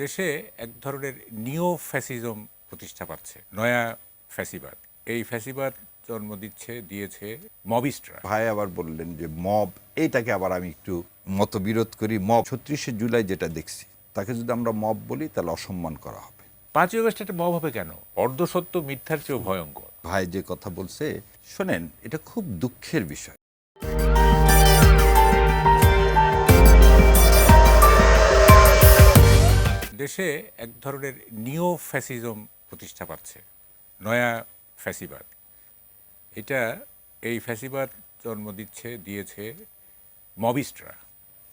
দেশে এক ধরনের নিও ফ্যাসিজম প্রতিষ্ঠা পাচ্ছে, নয়া ফ্যাসিবাদ। এই ফ্যাসিবাদ জন্ম দিয়েছে মবিস্টরা। ভাই আবার বললেন যে মব, এইটাকে আবার আমি একটু মতবিরোধ করি। মব 36শে জুলাই যেটা দেখছি, তাকে যদি আমরা মব বলি তাহলে অসম্মান করা হবে। 5ই আগস্ট একটা মব হবে কেন? অর্ধসত্য মিথ্যার চেয়েও ভয়ঙ্কর। ভাই যে কথা বলছে শোনেন, এটা খুব দুঃখের বিষয়। দেশে এক ধরনের নিও ফ্যাসিজম প্রতিষ্ঠা পাচ্ছে, নয়া ফ্যাসিবাদ। এটা এই ফ্যাসিবাদ জন্ম দিয়েছে মবিস্টরা।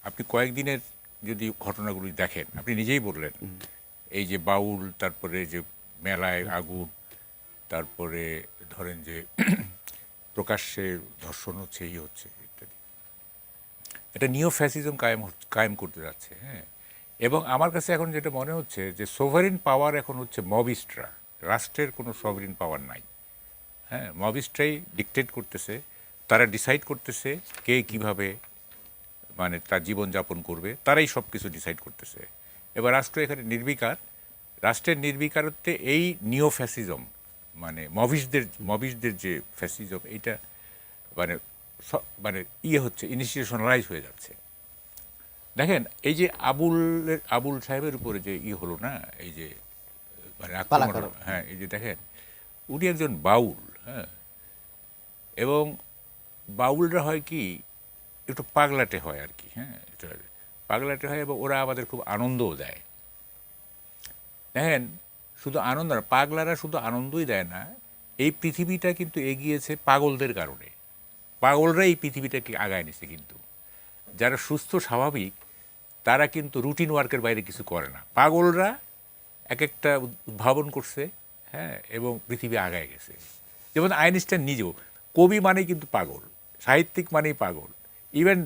আপনি কয়েকদিনের যদি ঘটনাগুলি দেখেন, আপনি নিজেই বললেন, এই যে বাউল, তারপরে যে মেলায় আগুন, তারপরে ধরেন যে প্রকাশ্যে ধর্ষণ হচ্ছে, এই হচ্ছে ইত্যাদি। এটা নিও ফ্যাসিজম কায়েম করতে যাচ্ছে। হ্যাঁ, এবং আমার কাছে এখন যেটা মনে হচ্ছে যে সোভারিন পাওয়ার এখন হচ্ছে মবিস্টরা। রাষ্ট্রের কোনো সভারিন পাওয়ার নাই। হ্যাঁ, মবিস্টরাই ডিকটেট করতেছে, তারা ডিসাইড করতেছে কে কিভাবে মানে তার জীবনযাপন করবে, তারাই সব কিছু ডিসাইড করতেছে। এবার রাষ্ট্র এখানে নির্বিকার। রাষ্ট্রের নির্বিকারত্বে এই নিও ফ্যাসিজম, মানে মবিসদের যে ফ্যাসিজম, এইটা মানে মানে হচ্ছে, ইনস্টিটিউশনালাইজ হয়ে যাচ্ছে। দেখেন, এই যে আবুল সাহেবের উপরে যে হলো না, এই যে মানে আক্রমণ হলো, হ্যাঁ, এই যে দেখেন, উনি একজন বাউল। হ্যাঁ, এবং বাউলরা হয় কি, একটু পাগলাটে হয় আর কি। হ্যাঁ, এটা পাগলাটে হয় এবং ওরা আমাদের খুব আনন্দও দেয়। দেখেন, শুধু আনন্দ না, পাগলারা শুধু আনন্দই দেয় না, এই পৃথিবীটা কিন্তু এগিয়েছে পাগলদের কারণে। পাগলরা এই পৃথিবীটাকে আগায় নিছে। কিন্তু যারা সুস্থ স্বাভাবিক, তারা কিন্তু রুটিন ওয়ার্কের বাইরে কিছু করে না। পাগলরা এক একটা উদ্ভাবন করছে। হ্যাঁ, এবং পৃথিবী আগায় গেছে। যেমন আইনস্টাইন নিজেও, কবি মানেই কিন্তু পাগল, সাহিত্যিক মানেই পাগল, ইভেন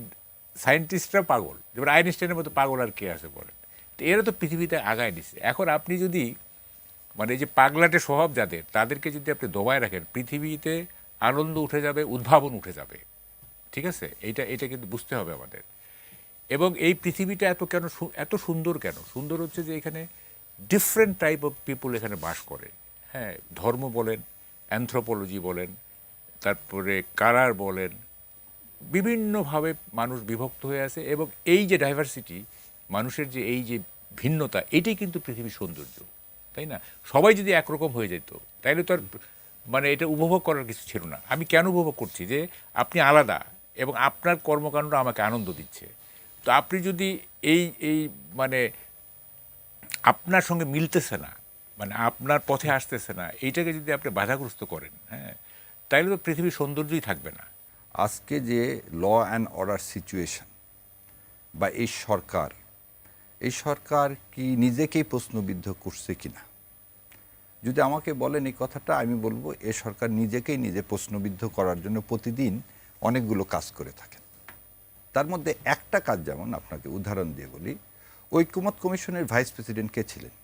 সায়েন্টিস্টরা পাগল। যেমন আইনস্টাইনের মতো পাগল আর কে আছে বলেন? তো এরা তো পৃথিবীতে আগায় নিছে। এখন আপনি যদি মানে এই যে পাগলাটে স্বভাব যাদের, তাদেরকে যদি আপনি দবায় রাখেন, পৃথিবীতে আনন্দ উঠে যাবে, উদ্ভাবন উঠে যাবে। ঠিক আছে, এটা কিন্তু বুঝতে হবে আমাদের। এবং এই পৃথিবীটা এত সুন্দর কেন? সুন্দর হচ্ছে যে এখানে ডিফারেন্ট টাইপ অফ পিপুল এখানে বাস করে। হ্যাঁ, ধর্ম বলেন, অ্যানথ্রোপোলজি বলেন, তারপরে কালার বলেন, বিভিন্নভাবে মানুষ বিভক্ত হয়ে আছে। এবং এই যে ডাইভার্সিটি, মানুষের যে এই যে ভিন্নতা, এটাই কিন্তু পৃথিবীর সৌন্দর্য, তাই না? সবাই যদি একরকম হয়ে যেত, তাইলে তো আর মানে এটা উপভোগ করার কিছু ছিল না। আমি কেন উপভোগ করছি? যে আপনি আলাদা এবং আপনার কর্মকাণ্ড আমাকে আনন্দ দিচ্ছে। তো আপনি যদি এই এই মানে আপনার সঙ্গে মিলতেছে না, মানে আপনার পথে আসতেছে না, এইটাকে যদি আপনি বাধাগ্রস্ত করেন, হ্যাঁ, তাইলে তো পৃথিবীর সৌন্দর্যই থাকবে না। আজকে যে ল অ্যান্ড অর্ডার সিচুয়েশন বা এই সরকার কি নিজেকেই প্রশ্নবিদ্ধ করছে কিনা? যদি আমাকে বলেন এই কথাটা, আমি বলবো এ সরকার নিজেকেই নিজে প্রশ্নবিদ্ধ করার জন্য প্রতিদিন অনেকগুলো কাজ করে থাকেন। তার মধ্যে একটা কাজ, যেমন আপনাকে উদাহরণ দিয়ে বলি, ঐকমত্য কমিশনের ভাইস প্রেসিডেন্ট কে ছিলেন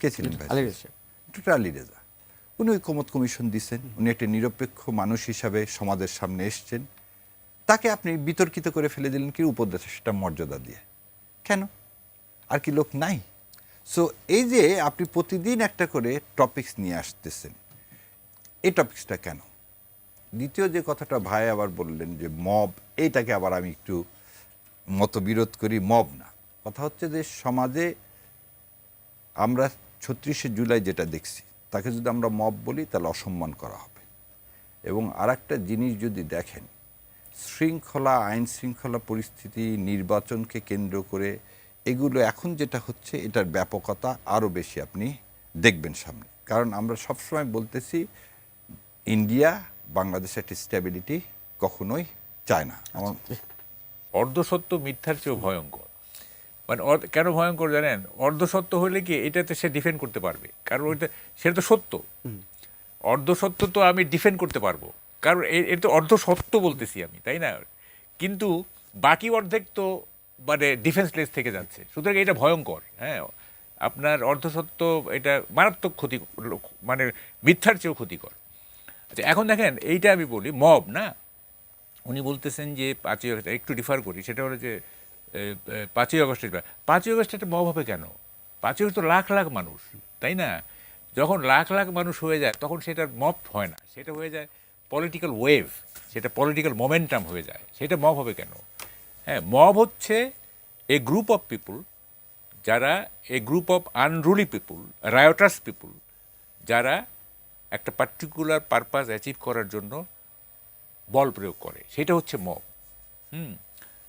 vice president? Doctor Ali Reza. উনি ঐকমত্য কমিশন দিচ্ছেন, উনি একটা নিরপেক্ষ মানুষ হিসাবে সমাজের সামনে এসছেন। তাকে আপনি বিতর্কিত করে ফেলে দিলেন কি উপদেষ্টা মর্যাদা দিয়ে? কেন? আর কি লোক নাই? সো এই যে আপনি প্রতিদিন একটা করে টপিকস নিয়ে আসতেছেন, এই টপিকসটা কেন? দ্বিতীয় যে কথাটা ভাই আবার বললেন যে মব, এইটাকে আবার আমি একটু মতবিরোধ করি। মব না, কথা হচ্ছে যে সমাজে আমরা 36শে জুলাই যেটা দেখছি, তাকে যদি আমরা মব বলি তাহলে অসম্মান করা হবে। এবং আর একটা জিনিস যদি দেখেন, আইন শৃঙ্খলা পরিস্থিতি, নির্বাচনকে কেন্দ্র করে এগুলো এখন যেটা হচ্ছে, এটার ব্যাপকতা আরও বেশি আপনি দেখবেন সামনে। কারণ আমরা সবসময় বলতেছি ইন্ডিয়া বাংলাদেশের একটা স্ট্যাবিলিটি কখনোই চায় না। আমার অর্ধসত্য মিথ্যার চেয়েও ভয়ঙ্কর। মানে কেন ভয়ঙ্কর জানেন? অর্ধসত্য হলে কি, এটাতে সে ডিফেন্ড করতে পারবে, কারণ ওইটা, সেটা তো সত্য। অর্ধসত্য তো আমি ডিফেন্ড করতে পারবো, কারণ এটা তো অর্ধসত্য বলতেছি আমি, তাই না? কিন্তু বাকি অর্ধেক তো মানে ডিফেন্সলেস থেকে যাচ্ছে, সুতরাং এটা ভয়ঙ্কর। হ্যাঁ, আপনার অর্ধসত্য এটা মারাত্মক ক্ষতি, মানে মিথ্যার চেয়েও ক্ষতিকর। আচ্ছা, এখন দেখেন, এইটা আমি বলি মব না, উনি বলতেছেন যে 5ই আগস্ট, একটু ডিফার করি, সেটা হলো যে 5ই আগস্টের 5ই আগস্ট একটা মব হবে কেন? 5ই আগস্ট তো লাখ লাখ মানুষ, তাই না? যখন লাখ লাখ মানুষ হয়ে যায় তখন সেটার মব হয় না, সেটা হয়ে যায় পলিটিক্যাল ওয়েভ, সেটা পলিটিক্যাল মোমেন্টাম হয়ে যায়। সেটা মব হবে কেন? হ্যাঁ, মব হচ্ছে এ গ্রুপ অফ পিপুল, যারা এ গ্রুপ অফ আনরুলি পিপুল, রায়োটাস পিপুল, যারা একটা পার্টিকুলার পারপাস অ্যাচিভ করার জন্য বল প্রয়োগ করে, সেটা হচ্ছে মব।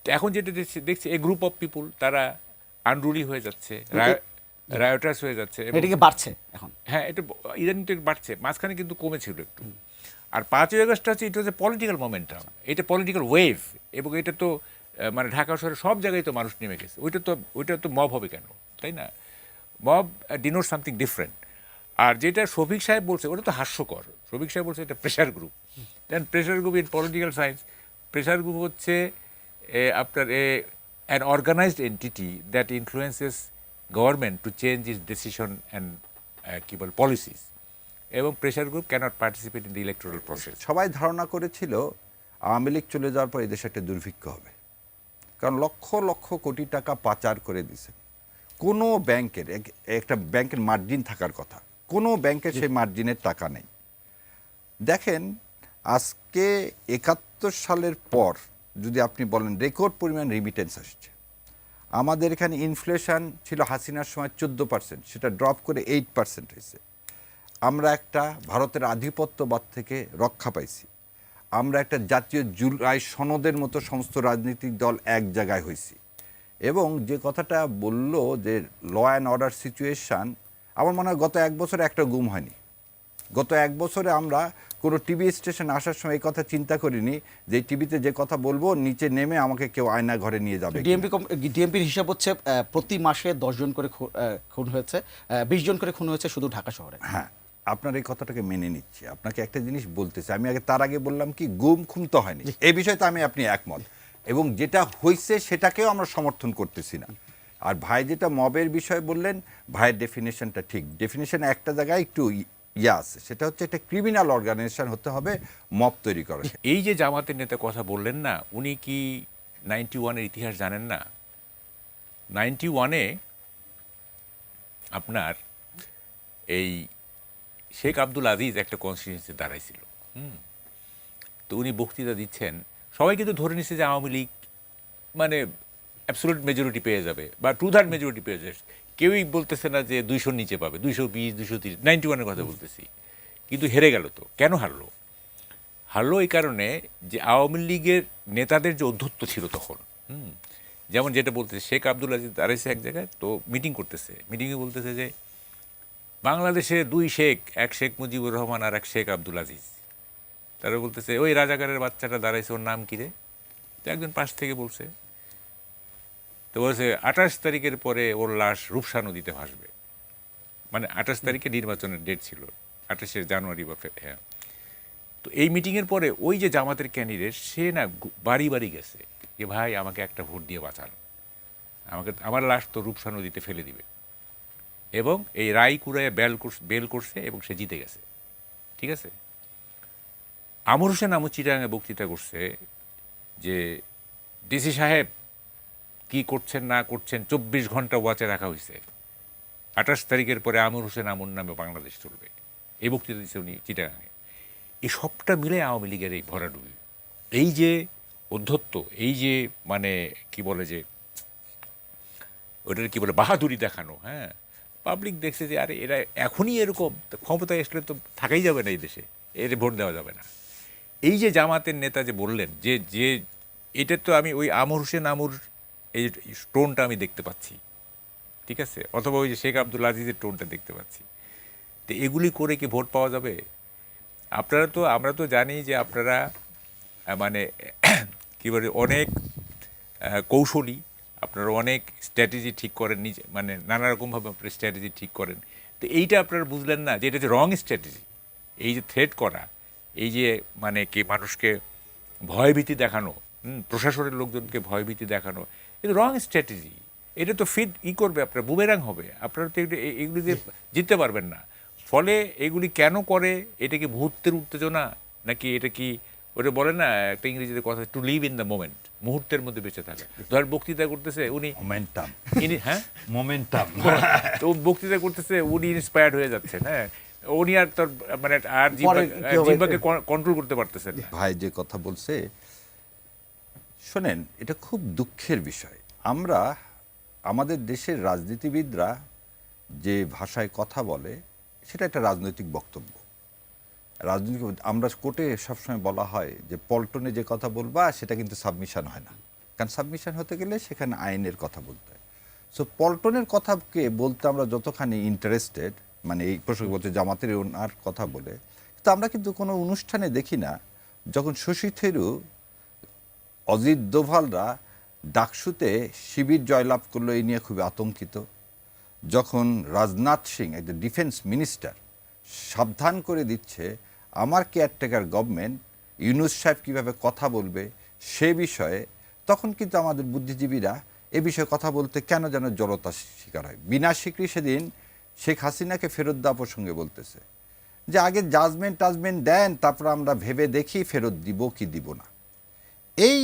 তো এখন যেটা দেখছি এ গ্রুপ অফ পিপুল তারা আনরুলি হয়ে যাচ্ছে, রায়োটাস হয়ে যাচ্ছে। এটা কি বাড়ছে এখন? হ্যাঁ, এটা ইদানিং তো বাড়ছে, মাঝখানে কিন্তু কমেছিল একটু। আর 5ই আগস্টটা হচ্ছে এটা হচ্ছে পলিটিক্যাল মোমেন্টাম, এটা পলিটিক্যাল ওয়েভ, এবং এটা তো মানে ঢাকা শহরে সব জায়গায় তো মানুষ নেমে গেছে। ওইটা তো মব হবে কেন, তাই না? মব ডিনোট সামথিং ডিফারেন্ট। আর যেটা শফিক সাহেব বলছে ওটা তো হাস্যকর। শফিক সাহেব বলছে এটা pressure group. Then pressure group in political science, pressure group হচ্ছে আপনার an organized entity that influences government to change its decision and কি বল policies, এবং pressure group cannot participate in the electoral process. সবাই ধারণা করেছিল আওয়ামী লীগ চলে যাওয়ার পর এদেশে একটা দুর্ভিক্ষ হবে, কারণ লক্ষ লক্ষ কোটি টাকা পাচার করে দিছে। কোনো ব্যাংকের একটা ব্যাংকের মার্জিন থাকার কথা, কোনো ব্যাংকের সেই মার্জিনের টাকা নেই। দেখেন আজকে 71 সালের পর যদি আপনি বলেন রেকর্ড পরিমাণ রিমিটেন্স আসছে। আমাদের এখানে ইনফ্লেশন ছিল হাসিনার সময় 14%, সেটা ড্রপ করে 8% হয়েছে। আমরা একটা ভারতের আধিপত্যবাদ থেকে রক্ষা পাইছি। আমরা একটা জাতীয় জুলাই সনদের মতো সমস্ত রাজনৈতিক দল এক জায়গায় হয়েছি। এবং যে কথাটা বলল যে ল অ্যান্ড অর্ডার সিচুয়েশান, আমার মনে হয় গত এক বছরে একটা গুম হয়নি। গত এক বছরে আমরা কোনো টিভি স্টেশন আসার সময় এই কথা চিন্তা করিনি যে টিভিতে যে কথা বলবো নিচে নেমে আমাকে কেউ আয়না ঘরে নিয়ে যাবে। ডিএমপির হিসাব হচ্ছে প্রতি মাসে 10 জন করে খুন হয়েছে, 20 জন করে খুন হয়েছে শুধু ঢাকা শহরে। হ্যাঁ, আপনার এই কথাটাকে মেনে নিচ্ছি। আপনাকে একটা জিনিস বলতেছি, আমি তার আগে বললাম কি গুম খুন তো হয়নি, এই বিষয়টা আপনি একমত, এবং যেটা হয়েছে সেটাকেও আমরা সমর্থন করতেছি না। আর ভাই যেটা মবের বিষয় বললেন, ভাইয়ের ডেফিনেশনটা ঠিক। ডেফিনেশন একটা জায়গায় একটু আছে, সেটা হচ্ছে একটা ক্রিমিনাল অর্গানাইজেশন হতে হবে মব তৈরি করা। এই যে জামাতের নেতা কথা বললেন না, উনি কি 91-এর ইতিহাস জানেন না? 91-এ আপনার এই শেখ আব্দুল আজিজ একটা কনস্টিটিউয়েন্সি দাঁড়াইছিল। তো উনি বক্তৃতা দিচ্ছেন, সবাই কিন্তু ধরে নিচ্ছে যে আওয়ামী লীগ মানে অ্যাবসোলিউট মেজরিটি পেয়ে যাবে বা 2/3 মেজরিটি পেয়ে যাবে। কেউই বলতেছে না যে 200 নিচে পাবে, 220, 230, 91-এর কথা বলতেছি। কিন্তু হেরে গেল। তো কেন হারলো? হারলো এই কারণে যে আওয়ামী লীগের নেতাদের যে অধ্যত্ব ছিল তখন, যেমন যেটা বলতেছে শেখ আব্দুল আজিজ দাঁড়াইছে এক জায়গায়, তো মিটিং করতেছে, মিটিংয়ে বলতেছে যে বাংলাদেশে 2 শেখ, এক শেখ মুজিবুর রহমান আর এক শেখ আব্দুল আজিজ। তারা বলতেছে ওই রাজাকারের বাচ্চাটা দাঁড়াইছে, ওর নাম কী রে? তো একজন পাশ থেকে বলছে, তো বলছে 28 তারিখের পরে ওর লাশ রূপসা নদীতে ভাসবে। মানে 28 তারিখে নির্বাচনের ডেট ছিল, 28শে জানুয়ারি বা হ্যাঁ। তো এই মিটিংয়ের পরে ওই যে জামাতের ক্যান্ডিডেট সে না বাড়ি বাড়ি গেছে যে ভাই আমাকে একটা ভোট দিয়ে বাঁচান, আমার লাশ তো রূপসা নদীতে ফেলে দিবে। এবং এই রায় কুড়ায় বেল করছে এবং সে জিতে গেছে। ঠিক আছে। আমর হোসেন আমু চিটাগাঙে বক্তৃতা করছে যে ডিসি সাহেব কি করছেন না করছেন 24 ঘন্টা ওয়াচে রাখা হয়েছে, 28 তারিখের পরে আমর হোসেন আমুর নামে বাংলাদেশ চলবে। এই বক্তৃতা দিচ্ছে উনি চিটাগাঙে। এই সবটা মিলে আওয়ামী লীগের এই ভরাডুবি, এই যে অধ্যত্ব, এই যে মানে কি বলে যে ওটার কি বলে বাহাদুরি দেখানো। হ্যাঁ, পাবলিক দেখছে যে আরে এরা এখনই এরকম, ক্ষমতায় আসলে তো থাকাই যাবে না এই দেশে, এর ভোট দেওয়া যাবে না। এই যে জামাতের নেতা যে বললেন যে যে এটা তো আমি ওই আমর হোসেন আমুর এই টোনটা আমি দেখতে পাচ্ছি। ঠিক আছে, অথবা ওই যে শেখ আব্দুল আজিজের টোনটা দেখতে পাচ্ছি। তো এগুলি করে কি ভোট পাওয়া যাবে? আমরা তো জানি যে আপনারা মানে কী বলে অনেক কৌশলী, আপনারা অনেক স্ট্র্যাটেজি ঠিক করেন নিজে, মানে নানা রকমভাবে আপনারা স্ট্র্যাটেজি ঠিক করেন। তো এইটা আপনারা বুঝলেন না যে এটা যে রং স্ট্র্যাটেজি। এই যে থ্রেট করা, এই যে মানে কি মানুষকে ভয়ভীতি দেখানো, প্রশাসনের লোকজনকে ভয়ভীতি দেখানো, এটা রং স্ট্র্যাটেজি। এটা তো ফিট করবে, আপনার বুমেরাং হবে, আপনারা তো এগুলি দিয়ে জিততে পারবেন না। ফলে এগুলি কেন করে? এটা কি মুহূর্তের উত্তেজনা, নাকি এটা কি ওটা বলে না একটা ইংরেজিতে কথা, to live in the moment, মুহূর্তের মধ্যে বেঁচে থাকা। ধর বক্তৃতা করতেছে উনি মোমেন্টাম, হ্যাঁ মোমেন্টাম। তো বক্তৃতা করতেছে, উনি ইন্সপায়ার্ড হয়ে যাচ্ছেন, হ্যাঁ উনি আর তোর মানে আর পরে কি হবে? জিহ্বাকে কন্ট্রোল করতে পারতেছেন না। ভাই যে কথা বলছে, শোনেন, এটা খুব দুঃখের বিষয়। আমরা আমাদের দেশের রাজনীতিবিদরা যে ভাষায় কথা বলে সেটা একটা রাজনৈতিক বক্তব্য। রাজনৈতিক, আমরা কোর্টে সবসময় বলা হয় যে পল্টনে যে কথা বলবা সেটা কিন্তু সাবমিশন হয় না, কারণ সাবমিশন হতে গেলে সেখানে আইনের কথা বলতে হয়। সো পল্টনের কথাকে বলতে আমরা যতখানি ইন্টারেস্টেড, মানে এই প্রসঙ্গে বলতে জামাতের ওনার কথা বলে, তো আমরা কিন্তু কোনো অনুষ্ঠানে দেখি না যখন শশী থেরু, অজিত দোভালরা ডাকসুতে শিবির জয়লাভ করলো এই নিয়ে খুবই আতঙ্কিত, যখন রাজনাথ সিং একটা ডিফেন্স মিনিস্টার সাবধান করে দিচ্ছে আমার কেয়ারটেকার গভর্নমেন্ট ইউনূস সাহেব কীভাবে কথা বলবে সে বিষয়ে, তখন কিন্তু আমাদের বুদ্ধিজীবীরা এ বিষয়ে কথা বলতে কেন যেন জড়তার শিকার হয়। বিনা সিকরি সেদিন শেখ হাসিনাকে ফেরত দেওয়া প্রসঙ্গে বলতেছে যে আগে জাজমেন্ট দেন, তারপর আমরা ভেবে দেখি ফেরত দিব কি দিব না। এই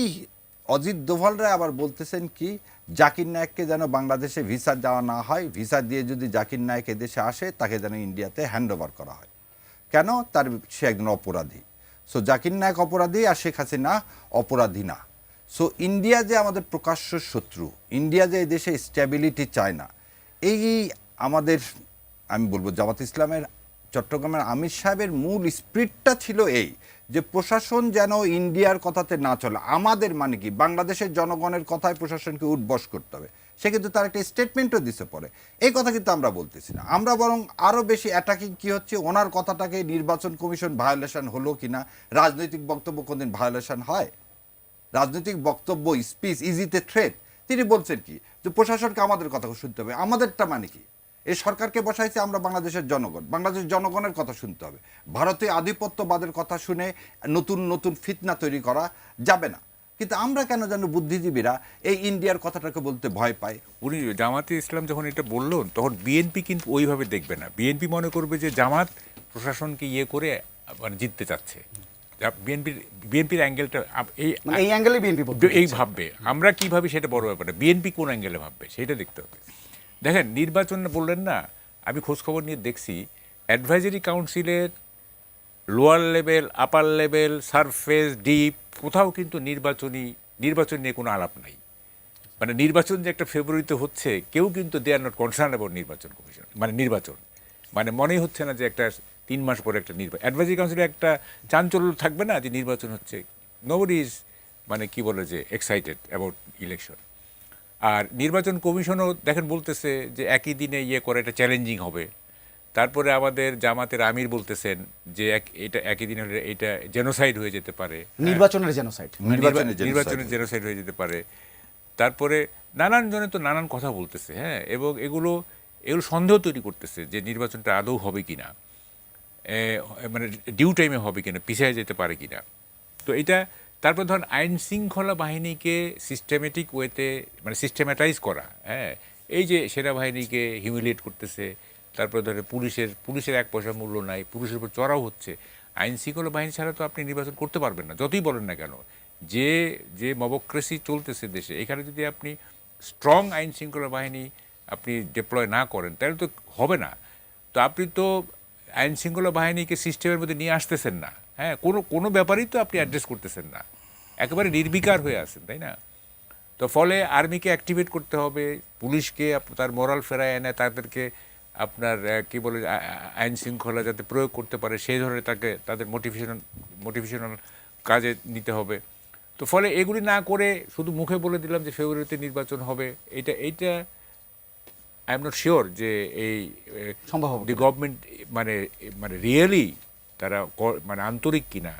অজিত দোভালরা আবার বলতেছেন কি, জাকির নায়েককে যেন বাংলাদেশে ভিসা দেওয়া না হয়, ভিসা দিয়ে যদি জাকির নায়েক এদেশে আসে তাকে যেন ইন্ডিয়াতে হ্যান্ড ওভার করা হয়। কেন? তার সে একজন অপরাধী। সো জাকির নায়েক অপরাধী আর শেখ হাসিনা অপরাধী না। সো ইন্ডিয়া যে আমাদের প্রকাশ্য শত্রু, ইন্ডিয়া যে এই দেশে স্ট্যাবিলিটি চায় না, এই আমাদের, আমি বলবো জামাত ইসলামের চট্টগ্রামের আমির সাহেবের মূল স্পিরিটটা ছিল এই যে প্রশাসন যেন ইন্ডিয়ার কথাতে না চলে। আমাদের মানে কি, বাংলাদেশের জনগণের কথায় প্রশাসনকে উঠবস করতে হবে। সে কিন্তু তার একটা স্টেটমেন্টও দিতে পারে, এই কথা কিন্তু আমরা বলতেছি না। আমরা বরং আরও বেশি অ্যাটাকিং কী হচ্ছে, ওনার কথাটাকে নির্বাচন কমিশন ভায়োলেশন হলো কিনা। রাজনৈতিক বক্তব্য কোনদিন ভায়োলেশন হয়? রাজনৈতিক বক্তব্য, স্পিচ ইজিতে থ্রেট। তিনি বলছেন কি যে প্রশাসনকে আমাদের কথা শুনতে হবে। আমাদেরটা মানে কি, এই সরকারকে বসাইছে আমরা বাংলাদেশের জনগণ, বাংলাদেশের জনগণের কথা শুনতে হবে। ভারতীয় আধিপত্যবাদের কথা শুনে নতুন নতুন ফিতনা তৈরি করা যাবে না। কিন্তু আমরা কেন যেন বুদ্ধিজীবীরা এই ইন্ডিয়ার কথাটাকে বলতে ভয় পাই। উনি জামাতে ইসলাম যখন এটা বললো তখন বিএনপি কিন্তু ওইভাবে দেখবে না। বিএনপি মনে করবে যে জামাত প্রশাসনকে ইয়ে করে মানে জিততে চাচ্ছে। বিএনপির অ্যাঙ্গেলটা এই অ্যাঙ্গেলে বিএনপি এই ভাববে, আমরা কি ভাবি সেটা বড় ব্যাপার না, বিএনপি কোন অ্যাঙ্গেলে ভাববে সেটা দেখতে হবে। দেখেন নির্বাচন বললেন না, আমি খোঁজখবর নিয়ে দেখছি অ্যাডভাইজারি কাউন্সিলের লোয়ার লেভেল, আপার লেভেল, সারফেস, ডিপ, কোথাও কিন্তু নির্বাচন নিয়ে কোনো আলাপ নাই। মানে নির্বাচন যে একটা ফেব্রুয়ারিতে হচ্ছে, কেউ কিন্তু দে আর নট কনসার্ন অ্যাবাউট নির্বাচন কমিশন, মানে নির্বাচন মানে মনেই হচ্ছে না যে একটা 3 মাস পরে একটা নির্বাচন। অ্যাডভাইজারি কাউন্সিলে একটা চাঞ্চল্য থাকবে না যে নির্বাচন হচ্ছে, নোবডি ইজ মানে কি বলে যে এক্সাইটেড অ্যাবাউট ইলেকশন। আর নির্বাচন কমিশনও দেখেন বলতেছে যে একই দিনে ইয়ে করে এটা চ্যালেঞ্জিং হবে। তারপরে আমাদের জামাতের আমির বলতেছেন যে এটা একই দিনে হলে এটা জেনোসাইড হয়ে যেতে পারে, নির্বাচনের জেনোসাইড, নির্বাচনের জেনোসাইড হয়ে যেতে পারে। তারপরে নানান জনে তো নানান কথা বলতেছে, হ্যাঁ, এবং এগুলো সন্দেহ তৈরি করতেছে যে নির্বাচনটা আদৌ হবে কিনা, মানে ডিউ টাইমে হবে কিনা, পিছিয়ে যেতে পারে কিনা। তো এটা তারপর ধরুন আইন শৃঙ্খলা বাহিনীকে সিস্টেমেটিক ওয়েতে মানে সিস্টেমেটাইজ করা, হ্যাঁ, এই যে সেনাবাহিনীকে হিউমিলিয়েট করতেছে, তারপরে ধরে পুলিশের 1 পয়সা মূল্য নাই, পুলিশের উপর চড়াও হচ্ছে। আইন শৃঙ্খলা বাহিনী ছাড়া তো আপনি নির্বাচন করতে পারবেন না, যতই বলেন না কেন। যে মবক্রেসি চলতেছে দেশে, এখানে যদি আপনি স্ট্রং আইন শৃঙ্খলা বাহিনী আপনি ডিপ্লয় না করেন তাহলে তো হবে না। তো আপনি তো আইন শৃঙ্খলা বাহিনীকে সিস্টেমের মধ্যে নিয়ে আসতেছেন না, হ্যাঁ, কোনো ব্যাপারেই তো আপনি অ্যাড্রেস করতেছেন না, একেবারে নির্বিকার হয়ে আছেন, তাই না? তো ফলে আর্মিকে অ্যাক্টিভেট করতে হবে, পুলিশকে তার মোরাল ফেরায় এনে তাদেরকে আপনার কি বলে আইন শৃঙ্খলা যাতে প্রয়োগ করতে পারে সেই ধরনের তাদের মোটিভেশনাল কাজে নিতে হবে। তো ফলে এগুলি না করে শুধু মুখে বলে দিলাম যে ফেব্রুয়ারিতে নির্বাচন হবে, এইটা আই এম নট শিওর যে এই সম্ভব হবে দি গভর্নমেন্ট মানে রিয়েলি তারা মানে আন্তরিক কিনা